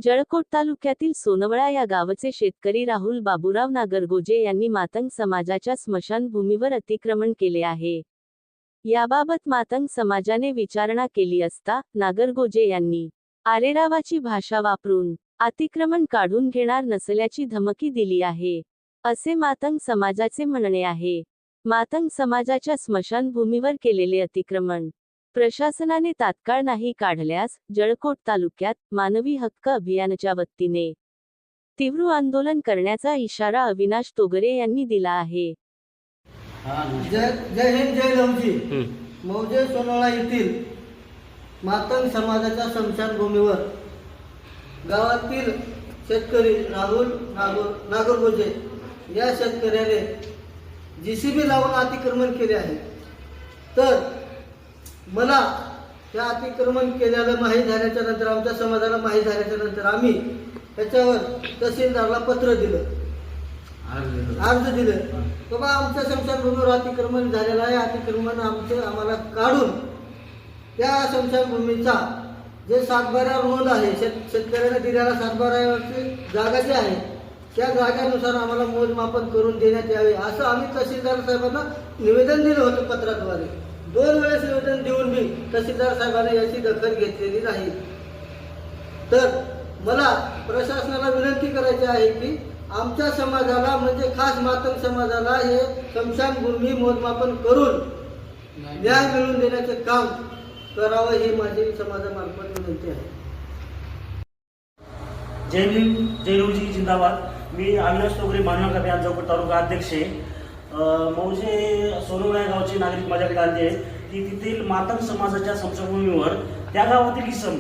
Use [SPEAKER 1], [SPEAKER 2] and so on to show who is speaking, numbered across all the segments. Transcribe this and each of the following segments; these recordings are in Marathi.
[SPEAKER 1] जळकोट तालुक्यातील सोनवळा या गावचे शेतकरी राहुल बाबूराव नागरगोजे यांनी मातंग समाजाच्या स्मशानभूमीवर अतिक्रमण केले आहे। याबाबत मातंग समाजाने विचारणा केली असता नागरगोजे यांनी आरेरावाची भाषा वापरून अतिक्रमण काढून घेणार नसल्याची धमकी दिली आहे, असे मातंग समाजाचे म्हणणे आहे। मातंग समाजाच्या स्मशानभूमीवर केलेले अतिक्रमण प्रशासनाने तात्काळ नाही काढल्यास जळकोट तालुक्यात मानवी हक्क अभियानाच्या वतीने तीव्र आंदोलन करण्याचा इशारा अविनाश तोगरे यांनी दिला आहे।
[SPEAKER 2] जय हिंद जय लवजी। मौजे सोनवळा येथील मातंग समाजाच्या स्मशानभूमीवर गावातील शेतकरी राहुल नागरगोजे या शेतकऱ्याने JCB लावून अतिक्रमण केले आहे। तर मला त्या अतिक्रमण केल्याला माहीत झाल्याच्या नंतर, आमच्या समाजाला माहीत झाल्याच्या नंतर आम्ही त्याच्यावर तहसीलदारला पत्र दिलं, अर्ज दिलं बाबा आमच्या स्मशानभूमीवर अतिक्रमण झालेलं आहे, अतिक्रमण आम्हाला काढून त्या स्मशानभूमीचा जे सातबारा नोंद आहे, शेतकऱ्याने दिलेला सातबाराची जागा जी आहे त्या जागेनुसार आम्हाला मोजमापन करून देण्यात यावे असं आम्ही तहसीलदार साहेबांना निवेदन दिलं होतं पत्राद्वारे। 2 वेळेस निवेदन देऊन मी तहसीलदार साहेबांनी याची दखल घेतलेली नाही। तर मला प्रशासनाला विनंती करायची आहे की आमच्या समाजाला म्हणजे खास मातंग समाजाला हे स्मशानभूमी मोजमापन करून न्याय मिळवून देण्याचे काम करावं ही माझी समाजामार्फत विनंती आहे।
[SPEAKER 3] जय भीम जय लवजी जिंदाबाद। मी अविनाश तोगरे मानव अभियान जळकोट तालुका अध्यक्ष आहे। मौजे सोनवळा गावचे नागरिक माझ्याकडे आले आहेत की तेथील मातंग समाजाच्या स्मशानभूमीवर त्या गावातील इसम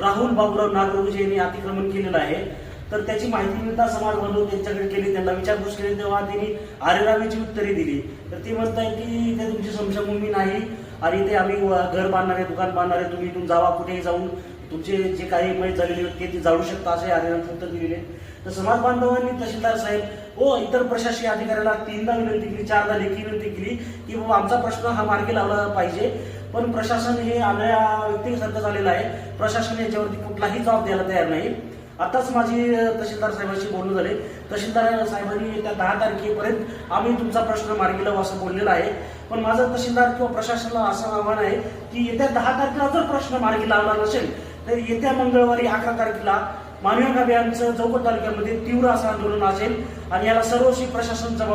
[SPEAKER 3] राहुल बाबूराव नागरगोजे यांनी अतिक्रमण केलेलं आहे। तर त्याची माहिती मिळता समाज बांधव त्यांच्याकडे केली, त्यांना विचारपूस केली तेव्हा त्यांनी आरेरावीची उत्तरे दिली। तर ते म्हणताय की ते तुमची स्मशानभूमी नाही आणि ते आम्ही घर बांधणार आहे, दुकान बांधणार आहे, तुम्ही इथून जावा, कुठेही जाऊन तुमचे जे काही मैत झालेले व्यक्ती ते जाळू शकता असे आरेरावीचे उत्तर दिलेले। तर समाज बांधवांनी तहसीलदार साहेब व इतर प्रशासकीय अधिकाऱ्याला 3दा विनंती केली, 4दा लेखी विनंती केली की बाबा आमचा प्रश्न हा मार्गी लावला पाहिजे, पण प्रशासन हे आमच्या व्यक्तीसारखं झालेलं आहे, प्रशासन याच्यावरती कुठलाही जबाब द्यायला तयार नाही। आताच माझी तहसीलदार साहेबांशी बोलणं झाले, तहसीलदार साहेबांनी येत्या 10 तारखेपर्यंत आम्ही तुमचा प्रश्न मार्गी लावू असं बोललेलं आहे। पण माझं तहसीलदार किंवा प्रशासनाला असं आव्हान आहे की येत्या 10 तारखेला जर प्रश्न मार्गी लावला नसेल तर येत्या मंगळवारी 11 तारखेला मानवी हक्क अभियानाचं जळकोट तालुक्यामध्ये तीव्र असं आंदोलन असेल आणि याला सर्वस्वी प्रशासन जबाबदार